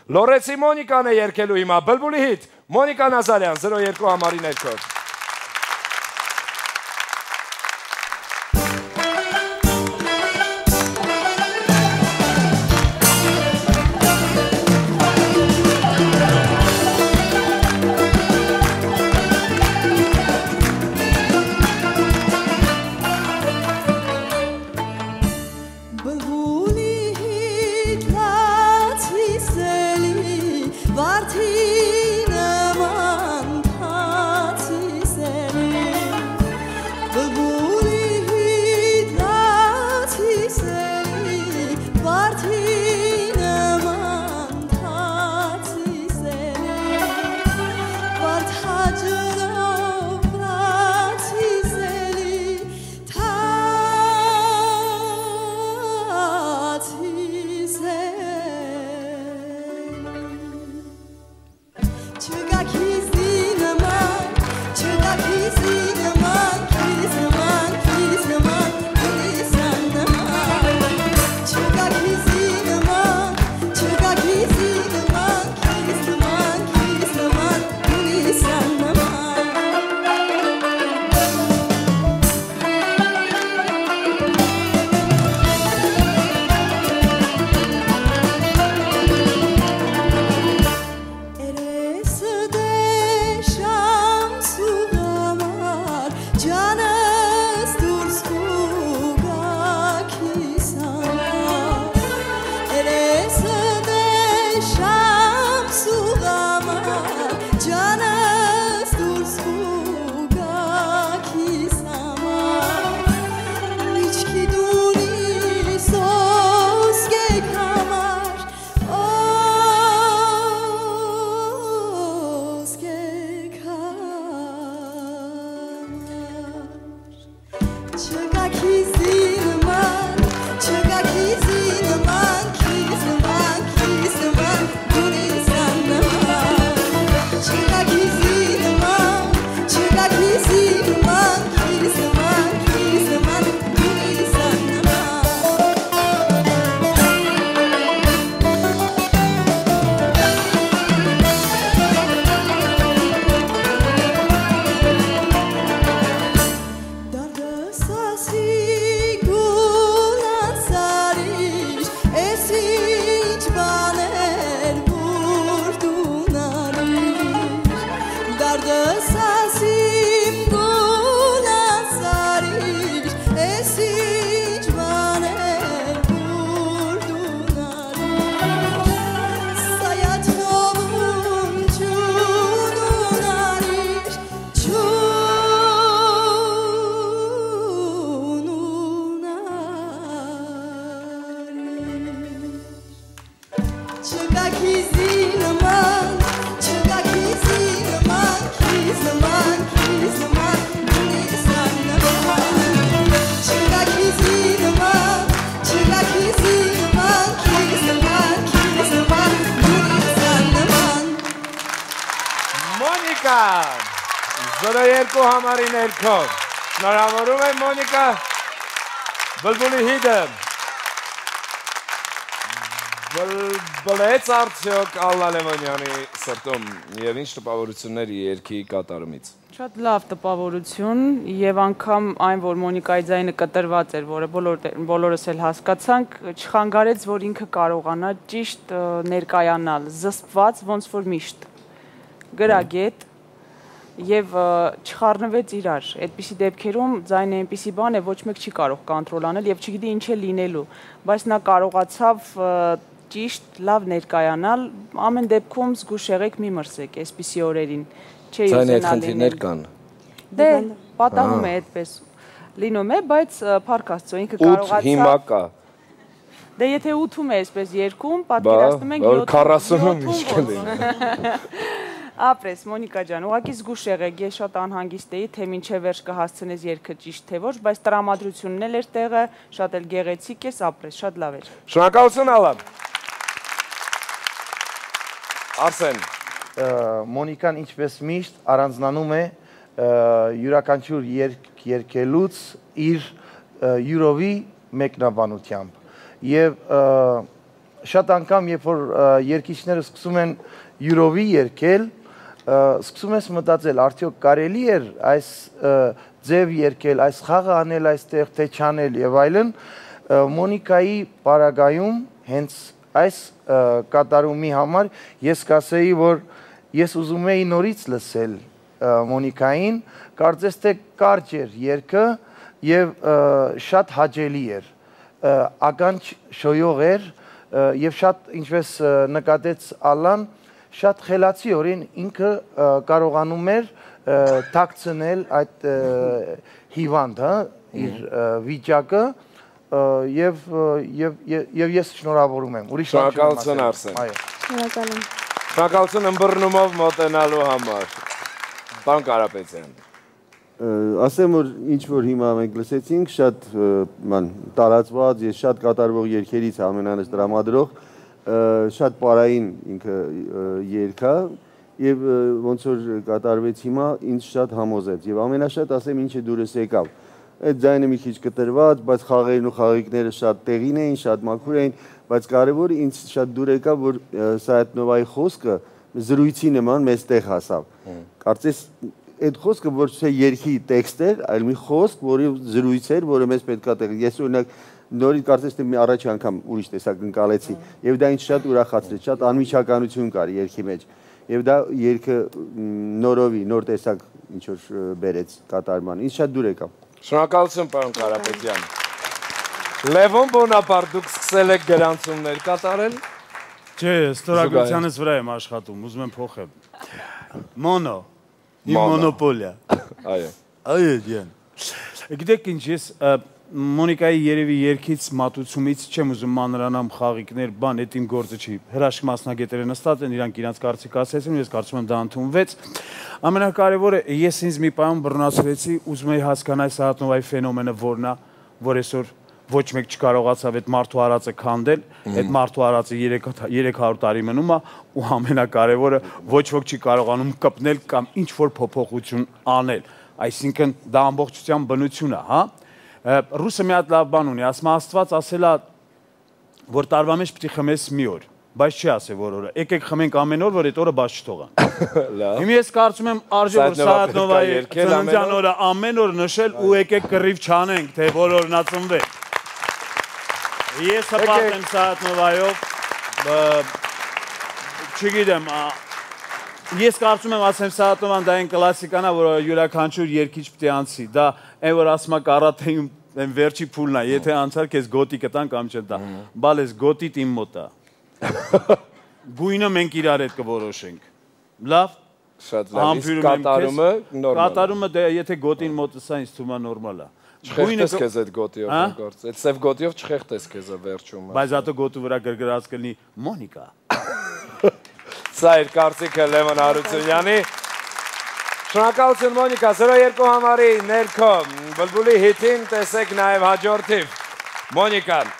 Լորեցի Մոնիկան է երգելու հիմա բլբուլի հիթ Մոնիկա Նազարյան 02 համարի ներքով Երկու համարի ներքով շնորհավորում եմ Մոնիկա բլբուլի հիթը բլբլեց արդյոք Ալլա Լևոնյանի սրտում և ինչ տպավորություններ երգի կատարումից Շատ լավ տպավորություն և անգամ այն, որ Մոնիկայի ձայնը կտրված էր, որը բոլորս էլ հասկացանք, չխանգարեց, որ ինքը կարողանա ճիշտ ներկայանալ, զսպված ոնց որ միշտ, գրագետ և չխառնվեց իրար, այդպիսի դեպքերում ձայնը այնպիսի բան է, ոչ մեկ չի կարող կոնտրոլ անել և չգիտի ինչ է լինելու, բայց նա կարողացավ ճիշտ լավ ներկայանալ, ամեն դեպքում զգուշ եղեք մի մրսեք, այսպիսի օրերին, չէի ուզենա լինել։ Ձայնի այդ խնդիրներ կան։ Դե, պատահում է այդպես լինում է, բայց փառք Աստծո, ինքը կարողացավ։ 8 հիմա կա։ Դե եթե 8-ում է այսպես երգում, պատկերացնում ենք 40-ում ինչ կլինի։ Ապրես, Մոնիկա ջան, ուղղակի զգուշ եղեք, ես շատ անհանգիստ էի, թե մինչև վերջ կհասցնես երգը ճիշտ թե ոչ, բայց տրամադրությունն էլ էր տեղը, շատ էլ գեղեցիկ ես, ապրես, շատ լավ էր։ Շնորհակալություն Ալլա։ Արսեն։ Մոնիկան ինչպես միշտ առանձնանում է յուրաքանչյուր երգելուց իր յուրովի մեկնաբանությամբ եւ շատ անգամ, երբ որ երգիչները սկսում են յուրովի երգել, սկսում ես մտածել, արդյոք կարելի էր այս ձև երգել, այս խաղը անել այստեղ, թե չանել եւ այլն։ Մոնիկայի պարագայում հենց այս կատարումի համար ես կասեի, որ ես ուզում էի նորից լսել Մոնիկային, կարծես թե կարճ էր երգը եւ շատ հաճելի էր, ականջ շոյող էր եւ շատ, ինչպես նկատեց Ալլան, շատ խելացիորեն ինքը կարողանում էր թաքցնել այդ հիվանդը իր վիճակը եւ ես շնորհավորում եմ։ Ուրիշ Շնորհակալություն Արսեն։ Շնորհակալ եմ։ Շնորհակալություն ըմբռնումով մոտենալու համար։ Պարոն Կարապետյան։ Ասեմ, որ ինչ որ հիմա մենք լսեցինք, շատ տարածված, ես շատ կատարվող երգերից ամենանս տրամադրող, շատ պարային ինքը երգա եւ ոնց որ կատարվեց հիմա, ինձ շատ համոզեց եւ ամենաշատ ասեմ ինչը դուրս եկավ։ Այդ ձայնը մի քիչ կտրված, բայց խաղերն ու խաղիկները շատ տեղին էին, շատ մաքուր էին, բայց կարևորը ինձ շատ դուր եկավ, որ Սայաթնովայի խոսքը զրույցի նման մեզ տեղ հասավ։ Կարծես այդ խոսքը ոչ թե երգի տեքստ էր, այլ մի խոսք, որի զրույց էր, որը մեզ պետքա տեղ։ Ես օրինակ նորից կարծես թե մի առաջի անգամ ուրիշ տեսակ ընկալեցի, եւ դա ինձ շատ ուրախացրեց, շատ անմիջականություն կար երգի մեջ։ Եվ դա երգը նորովի, նոր տեսակ ինչ որ բերեց կատարման։ Ինձ շատ դուր եկավ։ Շնորհակալություն պարոն Կարապետյան։ Լևոն Բոնապարտ, դուք սկսել եք գրանցումներ կատարել։ Չէ, ստորագրությանս վրա եմ աշխատում, ուզում եմ փոխեմ։ Մոնո, իմ մոնոպոլիա։ Այո։ Այո, ջան։ Գիտեք ինչ, ես Մոնիկայի երևի երգից մատուցումից չեմ ուզում մանրանամ խաղիկներ, բան, այդ իմ գործը չի։ Հրաշք մասնագետները նստած են, իրանք իրանց կարծիք ասեցին, ես կարծում եմ դա ընդունվեց։ Ամենակարևորը ես ինձ մի բան բռնացրեցի, ուզում էի հասկանալ Սայաթնովայի ֆենոմենը որն է, որ այսօր ոչ մեկ չկարողացավ այդ մարդու արածը քանդել, այդ մարդու արածը 300 տարի մնում է ու ամենակարևորը ոչ ոք չի կարողանում կպնել կամ ինչ որ փոփոխություն անել։ Այսինքն դա ամբողջությամբ բնություն է, հա։ Ռուսը մի հատ լավ բան ունի, ասում Աստված ասել է, որ տարվա մեջ պիտի խմես մի օր, բայց չի ասել որ օրը։ Եկեք խմենք ամեն օր, որ այդ օրը բաց չթողան։ Հիմա ես կարծում եմ արժե որ Սայաթնովայի ծննդյան օրը ամեն օր նշել ու եկեք կռիվ չանենք, թե որ օրն ածնվե։ Ես հպարտ եմ Սայաթնովայով, չգիտեմ, ես կարծում եմ ասեմ Սայաթնովան դա այն կլասիկան է, որ յուրաքանչյուր երգիչ պիտի անցի, դա այն որ ասում է կարաթեյում այն վերջի փուլն է, եթե անցար քեզ գոտի կտան կամ չտա, բալ ես գոտիդ իմ մոտ է, գույնը մենք իրար հետ կորոշենք, լավ, Շատ լավ, իսկ կատարումը նորմալ է։ Կատարումը դե եթե գոտին մոտս է, ինձ թվում է նորմալ է։ Չխեղտես քեզ այդ գոտիով գործ։ Այդ սև գոտիով չխեղտես քեզ վերջում։ Բայց հատո գոտու վրա գրգռած կլինի Մոնիկա։ Սա էր կարծիքը Լևոն Հարությունյանի։ Շնորհակալություն Մոնիկա, 0-2 համարի ներքո Բլբուլի հիթին տեսեք նաև հաջորդիվ։ Մոնիկան